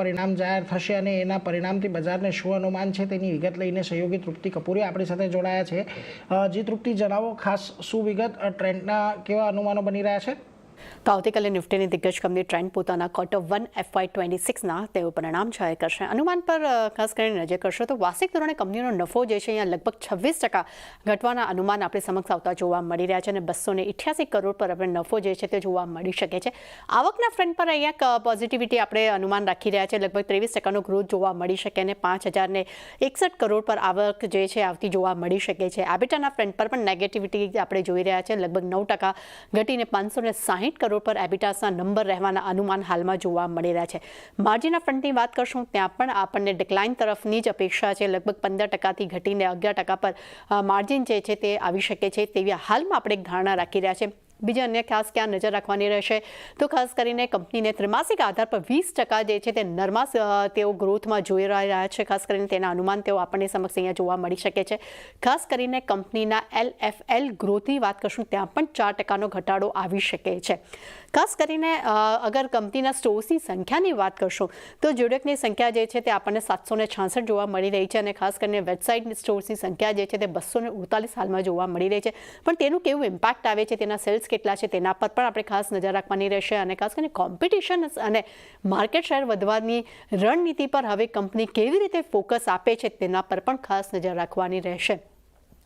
પરિણામ જાહેર થશે અને એના પરિણામથી બજારને શું અનુમાન છે તેની વિગત લઈને સહયોગી તૃપ્તિ કપૂરી આપણી સાથે જોડાયા છે। જી તૃપ્તિ, જણાવો ખાસ શું વિગત, ટ્રેન્ડના કેવા અનુમાનો બની રહ્યા છે? તો આવતીકાલે નિફ્ટીની દિગ્ગજ કંપની ટ્રેન્ડ પોતાના Q1 FY26ના તેઓ પરિણામ જાહેર કરશે। અનુમાન પર ખાસ કરીને નજર કરશો તો વાર્ષિક ધોરણે કંપનીનો નફો જે છે અહીંયા લગભગ 26% ઘટવાના અનુમાન આપણી સમક્ષ આવતા જોવા મળી રહ્યા છે અને 288 કરોડ પર આપણે નફો જે છે તે જોવા મળી શકે છે। આવકના ફ્રન્ટ પર અહીંયા પોઝિટિવિટી આપણે અનુમાન રાખી રહ્યા છે, લગભગ 23%નો ગ્રોથ જોવા મળી શકે અને 5061 કરોડ પર આવક જે છે આવતી જોવા મળી શકે છે। એબિટાના ફ્રન્ટ પર પણ નેગેટિવિટી આપણે જોઈ રહ્યા છે, લગભગ 9% ઘટીને 560 કરોડ પર એબિટાસના નંબર રહેવાના અનુમાન હાલમાં જોવા મળી રહ્યા છે। માર્જિનના ફ્રન્ટની વાત કરશું ત્યાં પણ આપણને ડિક્લાઇન તરફની જ અપેક્ષા છે, લગભગ 15%થી ઘટીને 11% પર માર્જિન જે છે તે આવી શકે છે તેવી હાલમાં આપણે એક ધારણા રાખી રહ્યા છે। બીજા અન્ય ખાસ ક્યાં નજર રાખવાની રહેશે તો ખાસ કરીને કંપનીને ત્રિમાસિક આધાર પર 20% જે છે તે નરમાસ તેઓ ગ્રોથમાં જોઈ રહ્યા છે, ખાસ કરીને તેના અનુમાન તેઓ આપણને સમક્ષ અહીંયા જોવા મળી શકે છે। ખાસ કરીને કંપનીના LFL ગ્રોથની વાત કરશું ત્યાં પણ 4%નો ઘટાડો આવી શકે છે। ખાસ કરીને અગર કંપનીના સ્ટોર્સની સંખ્યાની વાત કરશું તો જોડકની સંખ્યા જે છે તે આપણને 766 જોવા મળી રહી છે અને ખાસ કરીને વેબસાઇટ સ્ટોર્સની સંખ્યા જે છે તે 249 હાલમાં જોવા મળી રહી છે, પણ તેનું કેવું ઇમ્પેક્ટ આવે છે, તેના સેલ્સ કેટલા છે તેના પર પણ આપણે ખાસ નજર રાખવાની રહેશે અને ખાસ કરીને કોમ્પિટિશન અને માર્કેટ શેર વધવાની રણનીતિ પર હવે કંપની કેવી રીતે ફોકસ આપે છે તેના પર પણ ખાસ નજર રાખવાની રહેશે।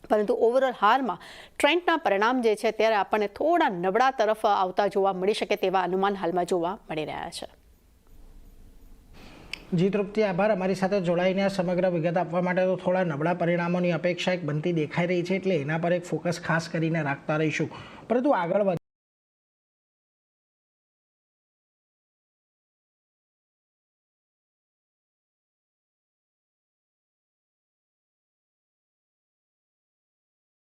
પરંતુ ઓવરઓલ હાલમાં ટ્રેન્ડના પરિણામ જે છે ત્યારે આપણને થોડા નબળા તરફ આવતા જોવા મળી શકે તેવા અનુમાન હાલમાં જોવા મળી રહ્યા છે। જી તૃપ્તિ, આભાર અમારી સાથે જોડાઈને સમગ્ર વિગત આપવા માટે। તો થોડા નબળા પરિણામોની અપેક્ષા એક બનતી દેખાઈ રહી છે એટલે એના પર એક ફોકસ ખાસ કરીને રાખતા રહીશું, પરંતુ આગળ